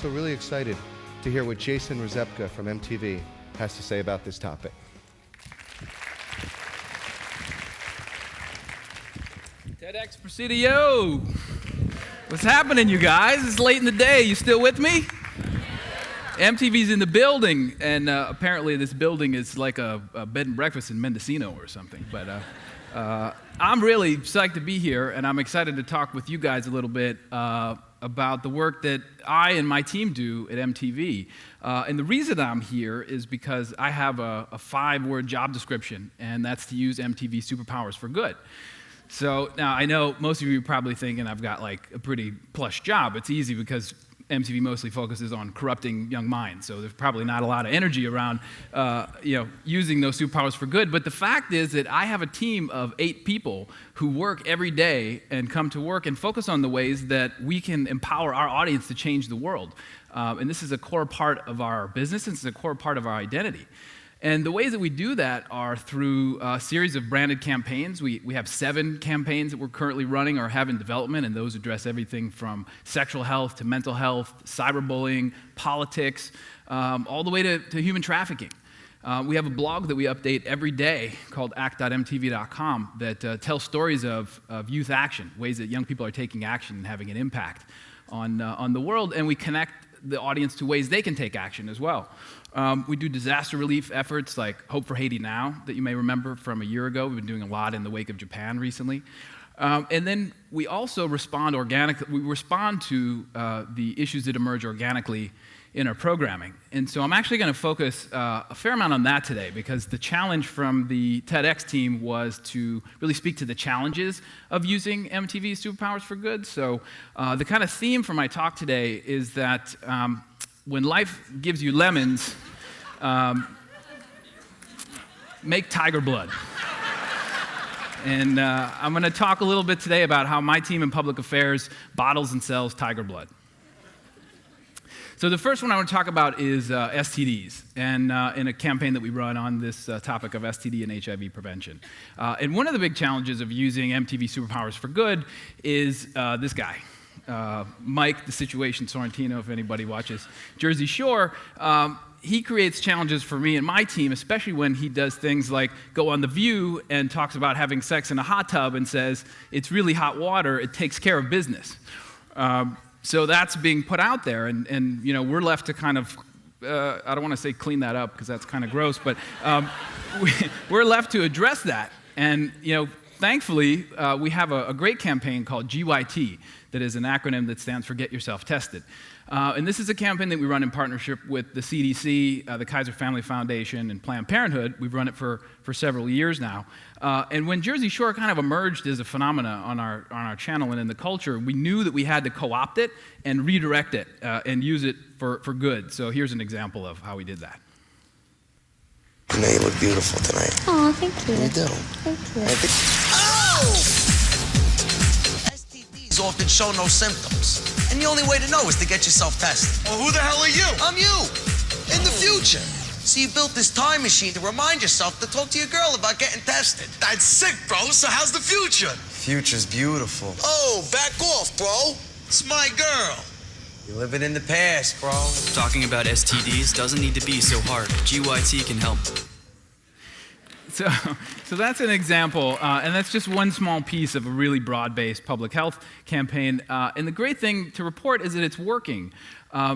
also really excited to hear what Jason Rzepka from MTV has to say about this topic. TEDxPresidio! What's happening, you guys? It's late in the day. You still with me? MTV's in the building, and apparently this building is like a bed and breakfast in Mendocino or something. But I'm really psyched to be here, and I'm excited to talk with you guys a little bit about the work that I and my team do at MTV. And the reason I'm here is because I have a 5-word job description, and that's to use MTV superpowers for good. So now I know most of you are probably thinking I've got like a pretty plush job. It's easy because MTV mostly focuses on corrupting young minds, so there's probably not a lot of energy around using those superpowers for good. But the fact is that I have a team of 8 people who work every day and come to work and focus on the ways that we can empower our audience to change the world. And this is a core part of our business, and it's a core part of our identity. And the ways that we do that are through a series of branded campaigns. We have 7 campaigns that we're currently running or have in development, and those address everything from sexual health to mental health, cyberbullying, politics, all the way to human trafficking. We have a blog that we update every day called act.mtv.com that tells stories of youth action, ways that young people are taking action and having an impact on the world, and we connect the audience to ways they can take action as well. We do disaster relief efforts like Hope for Haiti Now that you may remember from a year ago. We've been doing a lot in the wake of Japan recently. And then we also respond organically. We respond to the issues that emerge organically in our programming. And so I'm actually going to focus a fair amount on that today because the challenge from the TEDx team was to really speak to the challenges of using MTV's superpowers for good. So the kind of theme for my talk today is that when life gives you lemons, make tiger blood. And I'm going to talk a little bit today about how my team in public affairs bottles and sells tiger blood. So the first one I want to talk about is STDs, and in a campaign that we run on this topic of STD and HIV prevention. And one of the big challenges of using MTV superpowers for good is this guy. Mike, the Situation Sorrentino, if anybody watches Jersey Shore, he creates challenges for me and my team, especially when he does things like go on The View and talks about having sex in a hot tub and says, it's really hot water, it takes care of business. So that's being put out there, and we're left to kind of, I don't want to say clean that up because that's kind of gross, but we're left to address that. And thankfully, we have a great campaign called GYT that is an acronym that stands for Get Yourself Tested. And this is a campaign that we run in partnership with the CDC, the Kaiser Family Foundation, and Planned Parenthood. We've run it for several years now. And when Jersey Shore kind of emerged as a phenomena on our channel and in the culture, we knew that we had to co-opt it and redirect it and use it for good. So here's an example of how we did that. You know you look beautiful tonight. Oh, thank you. You do. Thank you. Oh! STDs often show no symptoms. And the only way to know is to get yourself tested. Well, who the hell are you? I'm you. In the future. So you built this time machine to remind yourself to talk to your girl about getting tested. That's sick, bro. So how's the future? Future's beautiful. Oh, back off, bro. It's my girl. You're living in the past, bro. Talking about STDs doesn't need to be so hard. GYT can help. So that's an example, and that's just one small piece of a really broad-based public health campaign. And the great thing to report is that it's working.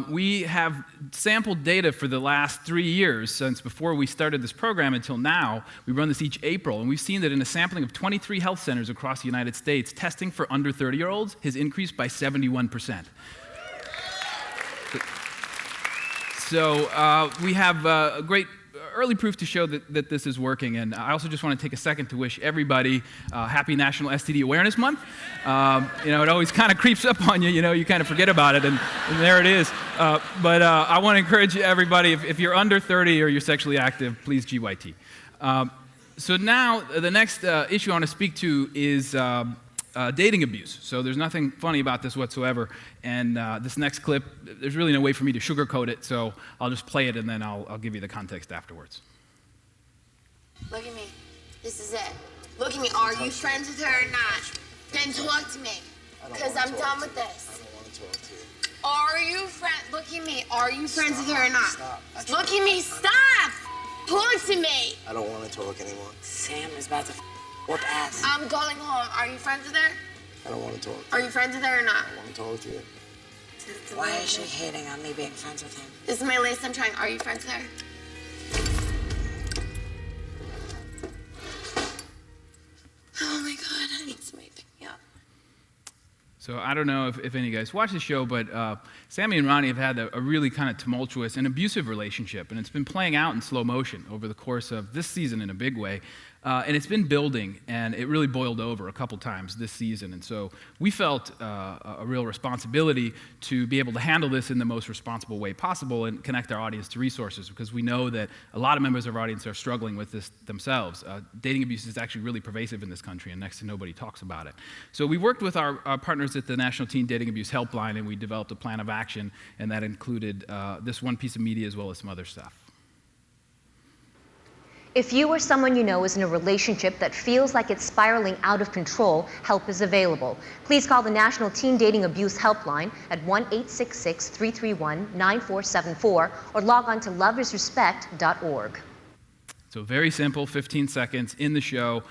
We have sampled data for the last 3 years, since before we started this program until now. We run this each April, and we've seen that in a sampling of 23 health centers across the United States, testing for under 30-year-olds has increased by 71%. So we have a great early proof to show that this is working. And I also just want to take a second to wish everybody happy National STD Awareness Month. It always kind of creeps up on you, you kind of forget about it, and there it is. But I want to encourage everybody, if you're under 30 or you're sexually active, please GYT. So now the next issue I want to speak to is dating abuse. So there's nothing funny about this whatsoever. And this next clip, there's really no way for me to sugarcoat it, so I'll just play it and then I'll give you the context afterwards. Look at me. This is it. Look at me. Are you friends with her or not? Then talk to me. Because I'm done with this. I don't want to talk to you. Are you friends? Look at me. Are you friends with her or not? Stop. Look at me. Stop. Talk to me. I don't want to talk anymore. Sam is about to whoop ass. I'm going home. Are you friends with her? I don't want to talk. Are you friends with her or not? I want to talk to you. Why is she hating on me being friends with him? This is my last time trying. Are you friends with her? Oh my God, I need somebody to pick me up. So I don't know if any of you guys watch the show, but Sammy and Ronnie have had a really kind of tumultuous and abusive relationship, and it's been playing out in slow motion over the course of this season in a big way. And it's been building, and it really boiled over a couple times this season. And so we felt a real responsibility to be able to handle this in the most responsible way possible and connect our audience to resources, because we know that a lot of members of our audience are struggling with this themselves. Dating abuse is actually really pervasive in this country, and next to nobody talks about it. So we worked with our partners at the National Teen Dating Abuse Helpline, and we developed a plan of action, and that included this one piece of media as well as some other stuff. If you or someone you know is in a relationship that feels like it's spiraling out of control, help is available. Please call the National Teen Dating Abuse Helpline at 1-866-331-9474 or log on to loveisrespect.org. So very simple, 15 seconds in the show,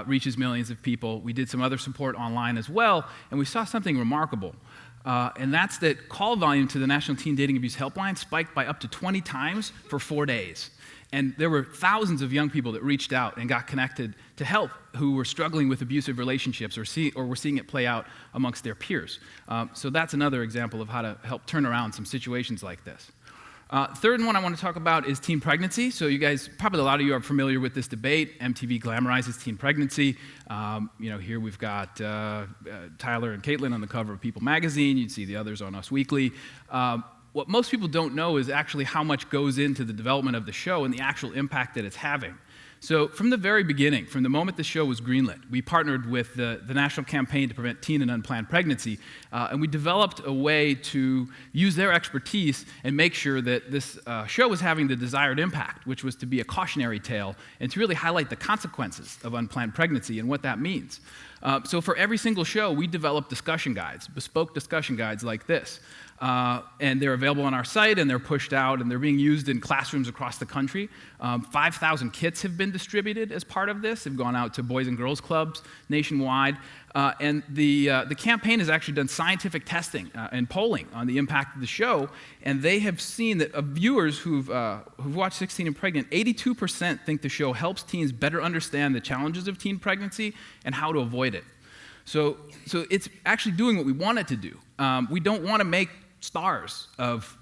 reaches millions of people. We did some other support online as well, and we saw something remarkable. And that's that call volume to the National Teen Dating Abuse Helpline spiked by up to 20 times for 4 days. And there were thousands of young people that reached out and got connected to help who were struggling with abusive relationships or were seeing it play out amongst their peers. So that's another example of how to help turn around some situations like this. Third one I want to talk about is teen pregnancy. So you guys, probably a lot of you are familiar with this debate. MTV glamorizes teen pregnancy. Here we've got Tyler and Caitlin on the cover of People magazine. You'd see the others on Us Weekly. What most people don't know is actually how much goes into the development of the show and the actual impact that it's having. So from the very beginning, from the moment the show was greenlit, we partnered with the National Campaign to Prevent Teen and Unplanned Pregnancy, and we developed a way to use their expertise and make sure that this show was having the desired impact, which was to be a cautionary tale and to really highlight the consequences of unplanned pregnancy and what that means. So for every single show, we developed discussion guides, bespoke discussion guides like this. And they're available on our site, and they're pushed out, and they're being used in classrooms across the country. 5,000 kits have been distributed as part of this. They've gone out to boys and girls clubs nationwide. And the campaign has actually done scientific testing and polling on the impact of the show, and they have seen that of viewers who've watched 16 and Pregnant, 82% think the show helps teens better understand the challenges of teen pregnancy and how to avoid it. So it's actually doing what we want it to do. We don't want to make stars of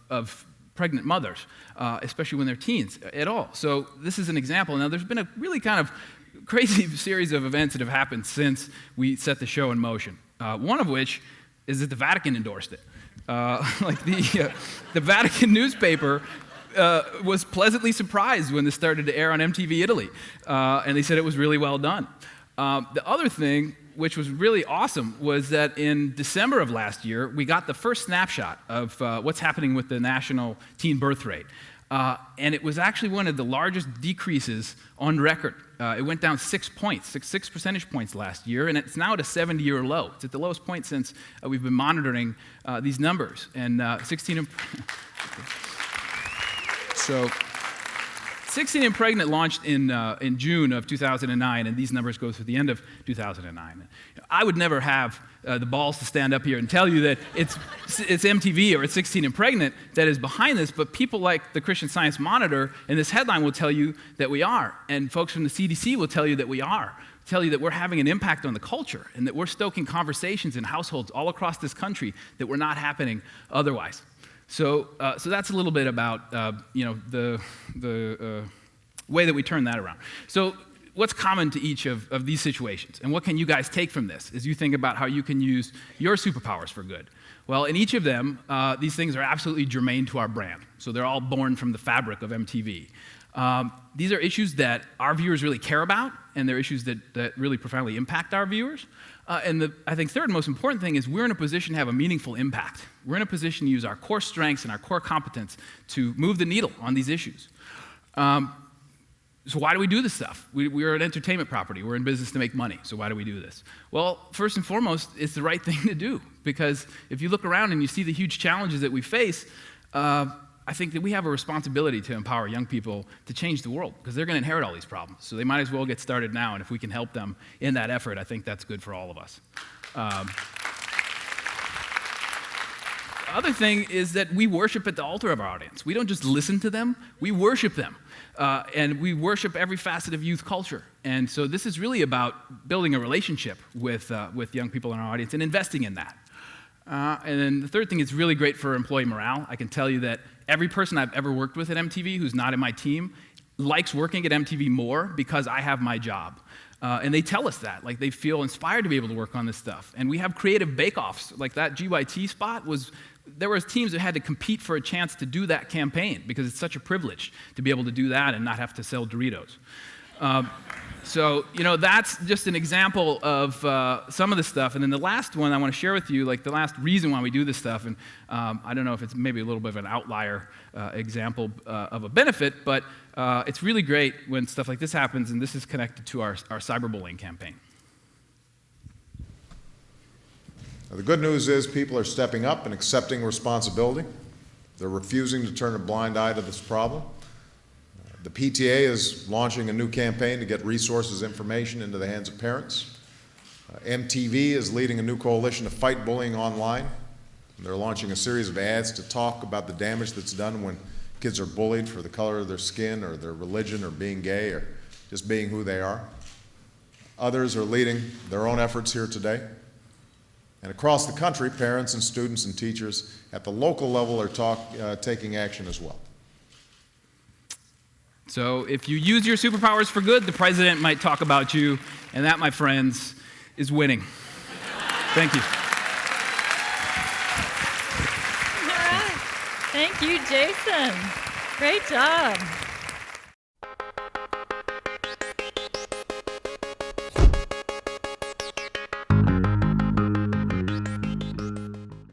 pregnant mothers, especially when they're teens, at all. So this is an example. Now, there's been a really kind of crazy series of events that have happened since we set the show in motion. One of which is that the Vatican endorsed it. The Vatican newspaper was pleasantly surprised when this started to air on MTV Italy, and they said it was really well done. The other thing, which was really awesome, was that in December of last year, we got the first snapshot of what's happening with the national teen birth rate. And it was actually one of the largest decreases on record. It went down 6 points, six percentage points last year, and it's now at a 70-year low. It's at the lowest point since we've been monitoring these numbers. And 16 and Pregnant launched in June of 2009, and these numbers go through the end of 2009. I would never have the balls to stand up here and tell you that it's MTV or it's 16 and Pregnant that is behind this, but people like the Christian Science Monitor and this headline will tell you that we are, and folks from the CDC will tell you that we are, tell you that we're having an impact on the culture and that we're stoking conversations in households all across this country that were not happening otherwise. So that's a little bit about the way that we turn that around. So what's common to each of these situations, and what can you guys take from this as you think about how you can use your superpowers for good? Well, in each of them, these things are absolutely germane to our brand. So they're all born from the fabric of MTV. These are issues that our viewers really care about, and they're issues that really profoundly impact our viewers. And I think third most important thing is we're in a position to have a meaningful impact. We're in a position to use our core strengths and our core competence to move the needle on these issues. So why do we do this stuff? We're an entertainment property. We're in business to make money. So why do we do this? Well, first and foremost, it's the right thing to do. Because if you look around and you see the huge challenges that we face, I think that we have a responsibility to empower young people to change the world, because they're going to inherit all these problems. So they might as well get started now. And if we can help them in that effort, I think that's good for all of us. The other thing is that we worship at the altar of our audience. We don't just listen to them, we worship them. And we worship every facet of youth culture. And so this is really about building a relationship with young people in our audience and investing in that. And then the third thing is really great for employee morale. I can tell you that every person I've ever worked with at MTV who's not in my team likes working at MTV more because I have my job. And they tell us that, like they feel inspired to be able to work on this stuff. And we have creative bake-offs, like that GYT spot there was teams that had to compete for a chance to do that campaign because it's such a privilege to be able to do that and not have to sell Doritos. So, that's just an example of some of the stuff. And then the last one I want to share with you, like the last reason why we do this stuff, and I don't know if it's maybe a little bit of an outlier example of a benefit, but it's really great when stuff like this happens, and this is connected to our cyberbullying campaign. Now, the good news is people are stepping up and accepting responsibility. They're refusing to turn a blind eye to this problem. The PTA is launching a new campaign to get resources, information into the hands of parents. MTV is leading a new coalition to fight bullying online. They're launching a series of ads to talk about the damage that's done when kids are bullied for the color of their skin or their religion or being gay or just being who they are. Others are leading their own efforts here today. And across the country, parents and students and teachers at the local level are taking action as well. So if you use your superpowers for good, the president might talk about you, and that, my friends, is winning. Thank you. All right. Thank you, Jason. Great job.